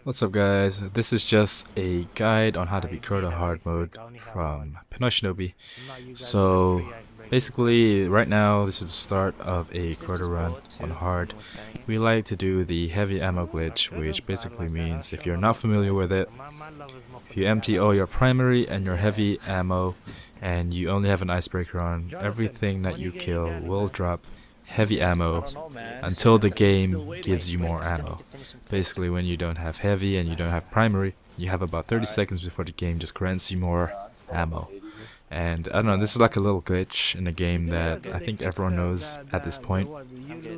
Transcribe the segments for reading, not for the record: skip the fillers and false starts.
What's up guys, this is just a guide on how to beat Crota hard mode from PinoyShinobi. So basically right now this is the start of a Crota run on hard. We like to do the heavy ammo glitch, which basically means if you're not familiar with it, if you empty all your primary and your heavy ammo and you only have an icebreaker on, everything that you kill will drop heavy ammo until the game gives you more ammo. Basically, when you don't have heavy and you don't have primary, you have about 30 seconds before the game just grants you more ammo. And I don't know, this is like a little glitch in the game that I think everyone knows at this point.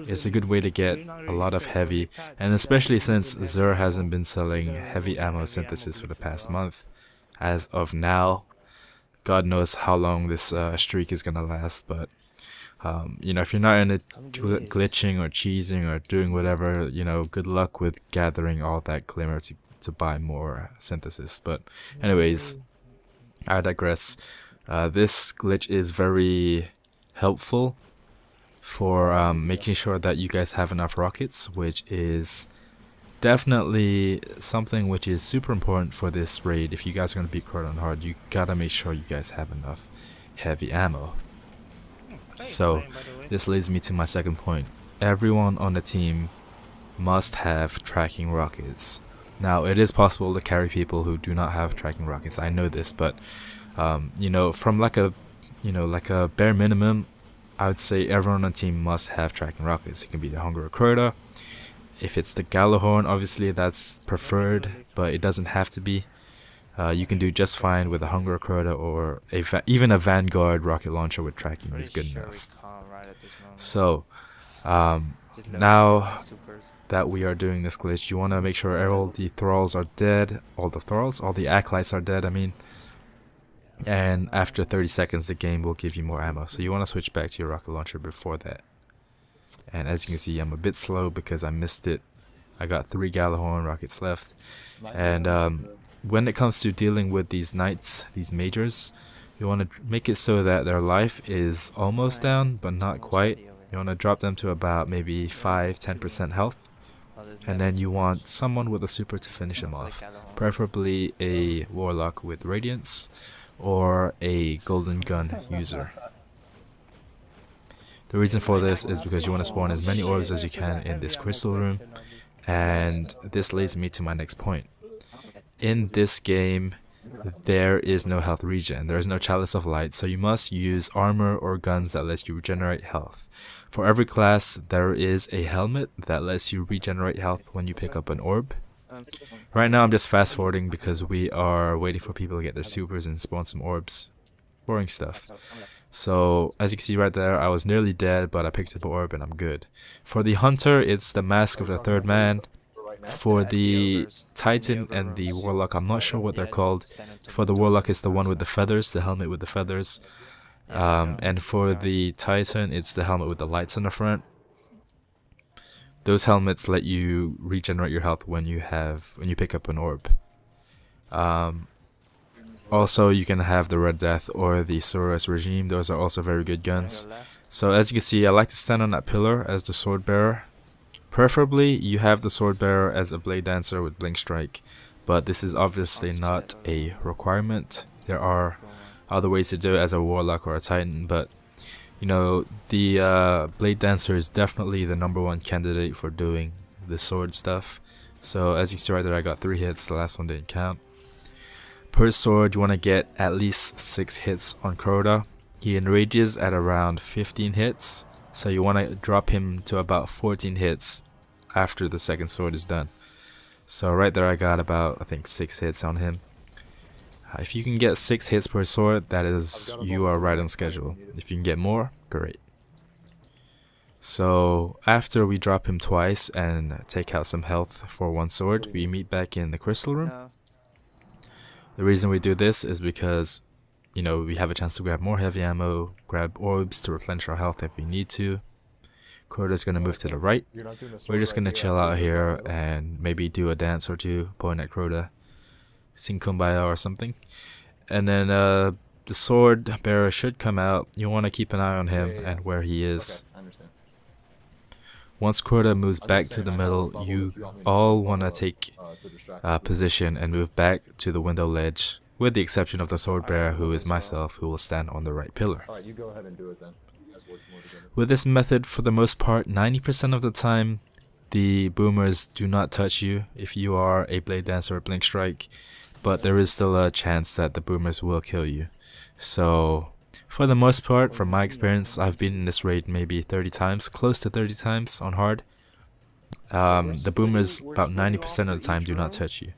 It's a good way to get a lot of heavy, and especially since Xur hasn't been selling heavy ammo synthesis for the past month. As of now, God knows how long this streak is gonna last, but you know, if you're not into glitching or cheesing or doing whatever, you know, good luck with gathering all that glimmer to buy more synthesis. But anyways, I digress. This glitch is very helpful for making sure that you guys have enough rockets, which is definitely something which is super important for this raid. If you guys are going to beat Crota on hard, you gotta make sure you guys have enough heavy ammo. So this leads me to my second point. Everyone on the team must have tracking rockets. Now it is possible to carry people who do not have tracking rockets. I know this, but you know, from like a bare minimum, I would say everyone on the team must have tracking rockets. It can be the Hunger or Crota. If it's the Gallahorn, obviously that's preferred, but it doesn't have to be. You can do just fine with a Hunger Crota, or even a Vanguard rocket launcher with tracking is good enough. So now that we are doing this glitch, you want to make sure all the thralls are dead, all the acolytes are dead, I mean. And after 30 seconds the game will give you more ammo, so you want to switch back to your rocket launcher before that. And as you can see, I'm a bit slow because I missed it. I got 3 Gallahorn rockets left. And when it comes to dealing with these knights, these majors, you want to make it so that their life is almost down, but not quite. You want to drop them to about maybe 5-10% health. And then you want someone with a super to finish them off. Preferably a warlock with radiance or a golden gun user. The reason for this is because you want to spawn as many orbs as you can in this crystal room. And this leads me to my next point. In this game, there is no health regen. There is no Chalice of Light, so you must use armor or guns that lets you regenerate health. For every class, there is a helmet that lets you regenerate health when you pick up an orb. Right now I'm just fast forwarding because we are waiting for people to get their supers and spawn some orbs. Boring stuff. So as you can see right there, I was nearly dead, but I picked up an orb and I'm good. For the hunter, it's the Mask of the Third Man. For the Titan and the Warlock, I'm not sure what they're called. For the Warlock, it's the one with the feathers, the helmet with the feathers. And for the Titan, it's the helmet with the lights on the front. Those helmets let you regenerate your health when you pick up an orb. Also, you can have the Red Death or the Soros Regime. Those are also very good guns. So as you can see, I like to stand on that pillar as the sword bearer. Preferably, you have the sword bearer as a blade dancer with blink strike, but this is obviously not a requirement. There are other ways to do it as a warlock or a titan, but you know, the blade dancer is definitely the #1 candidate for doing the sword stuff. So as you see right there, I got 3 hits. The last one didn't count. Per sword, you want to get at least 6 hits on Crota. He enrages at around 15 hits. So you want to drop him to about 14 hits after the second sword is done. So right there I got about, I think, 6 hits on him. If you can get 6 hits per sword, that is, you are right on schedule. If you can get more, great. So after we drop him twice and take out some health for 1 sword, we meet back in the crystal room. The reason we do this is because, you know, we have a chance to grab more heavy ammo, grab orbs to replenish our health if we need to. Crota's gonna move to the right. We're just gonna chill out here and maybe do a dance or two, point at Crota, sing Kumbaya or something. And then the sword bearer should come out. You want to keep an eye on him and where he is. Once Crota moves back to the middle, you all want to take position and move back to the window ledge, with the exception of the sword bearer, who is myself, who will stand on the right pillar. Alright, you go ahead and do it then. With this method, for the most part, 90% of the time, the boomers do not touch you if you are a blade dancer or blink strike, but there is still a chance that the boomers will kill you. So for the most part, from my experience, I've been in this raid maybe 30 times, close to 30 times on hard. The boomers about 90% of the time do not touch you.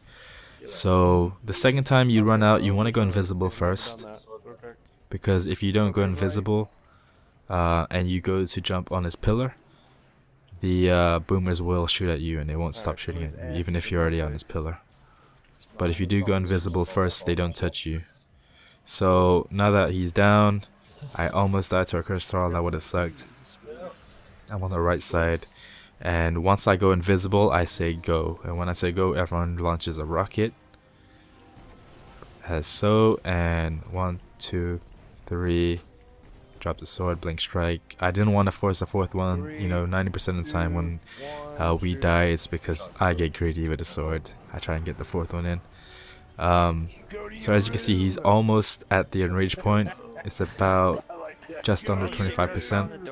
So the second time you run out, you want to go invisible first, because if you don't go invisible and you go to jump on his pillar, the boomers will shoot at you and they won't stop shooting at you, even if you're already on his pillar. But if you do go invisible first, they don't touch you. So now that he's down, I almost died to a crystal. That would have sucked. I'm on the right side, and once I go invisible, I say go, and when I say go, everyone launches a rocket as so, and 1, 2, 3, drop the sword, blink strike. I didn't want to force a fourth one. You know, 90% of the time when we die, it's because I get greedy with the sword. I try and get the fourth one in. So as you can see, he's almost at the enrage point. It's about just under 25%.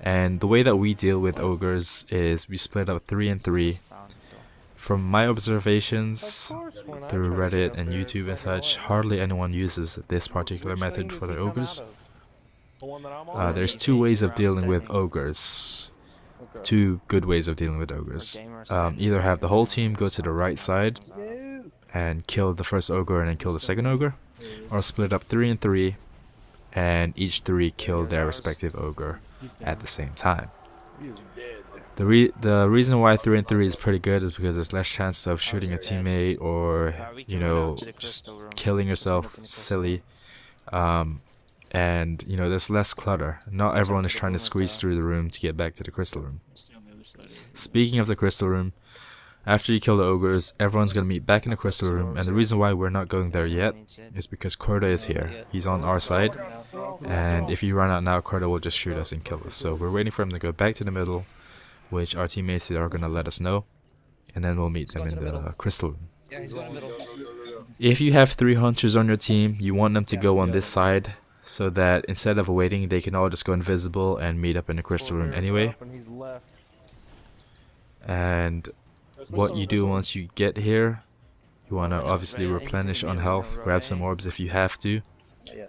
And the way that we deal with ogres is we split up 3 and 3. From my observations through Reddit and YouTube and such, hardly anyone uses this particular method for the ogres. There's 2 ways of dealing with ogres. 2 good ways of dealing with ogres. Either have the whole team go to the right side and kill the first ogre and then kill the second ogre, or split up 3 and 3 and each 3 kill their respective ogre at the same time. The reason why 3 and 3 is pretty good is because there's less chance of shooting a teammate or, you know, just killing yourself silly. And, you know, there's less clutter. Not everyone is trying to squeeze through the room to get back to the crystal room. Speaking of the crystal room, after you kill the ogres, everyone's going to meet back in the crystal room, and the reason why we're not going there yet is because Crota is here. He's on our side, and if you run out now, Crota will just shoot us and kill us. So we're waiting for him to go back to the middle, which our teammates are going to let us know, and then we'll meet them in the crystal room. If you have 3 hunters on your team, you want them to go on this side, so that instead of waiting, they can all just go invisible and meet up in the crystal room anyway. And what you do once you get here, you want to obviously replenish on health, grab some orbs if you have to,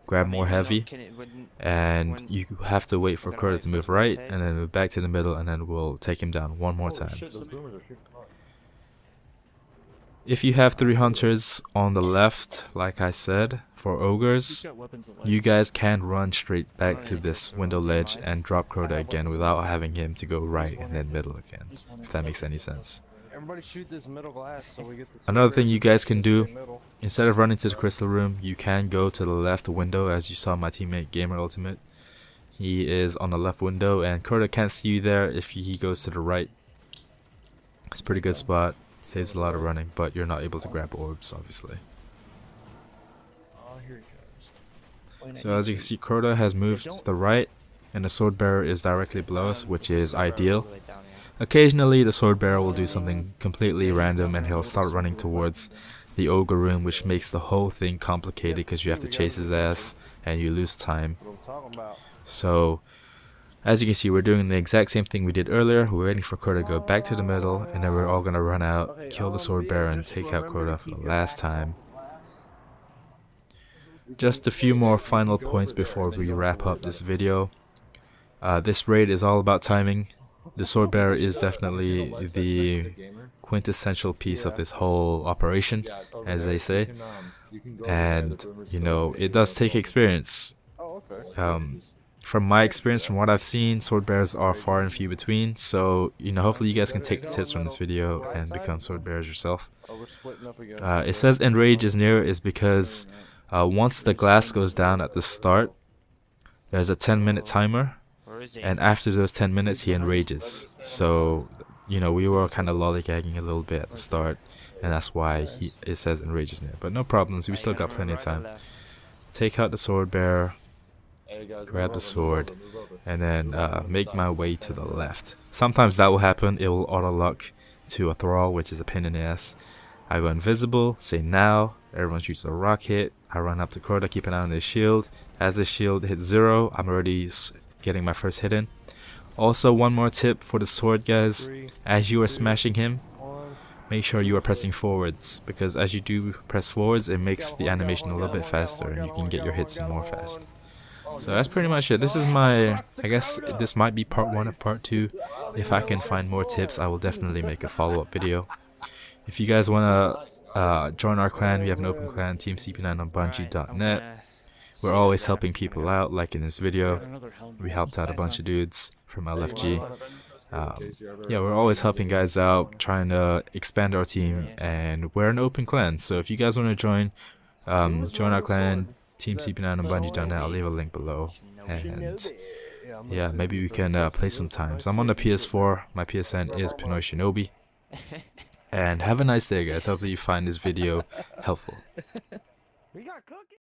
grab more heavy, and you have to wait for Crota to move right and then move back to the middle, and then we'll take him down one more time. If you have 3 hunters on the left, like I said, for ogres, you guys can run straight back to this window ledge and drop Crota again without having him to go right and then middle again, if that makes any sense. Another thing you guys can do, instead of running to the crystal room, you can go to the left window, as you saw my teammate Gamer Ultimate. He is on the left window and Crota can't see you there if he goes to the right. It's a pretty good spot, saves a lot of running, but you're not able to grab orbs obviously. So as you can see, Crota has moved to the right and the sword bearer is directly below us, which is ideal. Occasionally the sword bearer will do something completely random and he'll start running towards the ogre room, which makes the whole thing complicated because you have to chase his ass and you lose time. So as you can see, we're doing the exact same thing we did earlier. We're waiting for Crota to go back to the middle, and then we're all going to run out, kill the sword bearer and take out Crota for the last time. Just a few more final points before we wrap up this video. This raid is all about timing. The sword bearer is definitely the quintessential piece of this whole operation, as they say, and you know, it does take experience. From my experience, from what I've seen, sword bearers are far and few between, so you know, hopefully you guys can take the tips from this video and become sword bearers yourself. It says enrage is near is because once the glass goes down at the start, there's a 10-minute timer, and after those 10 minutes he enrages. So you know, we were kind of lollygagging a little bit at the start, and that's why it says enrage is near, but no problems, we still got plenty of time. Take out the sword bearer, grab the sword, and then make my way to the left. Sometimes that will happen, it will auto-lock to a thrall, which is a pain in the ass. I go invisible, say now, everyone shoots a rock hit, I run up to Crota, keep an eye on his shield. As the shield hits 0, I'm already getting my first hit in. Also, one more tip for the sword, guys, as you are smashing him, make sure you are pressing forwards, because as you do press forwards, it makes the animation a little bit faster and you can get your hits in more fast. So that's pretty much it. This is my, I guess this might be part 1 of part 2. If I can find more tips, I will definitely make a follow-up video. If you guys want to join our clan, we have an open clan, Team CP9 on Bungie.net. We're always helping people out, like in this video. We helped out a bunch of dudes from LFG. Yeah, we're always helping guys out, trying to expand our team, and we're an open clan. So if you guys want to join our clan, Team CP9 on Bungie.net, I'll leave a link below. And yeah, maybe we can play sometimes. I'm on the PS4, my PSN is PinoyShinobi. And have a nice day, guys. Hopefully you find this video helpful.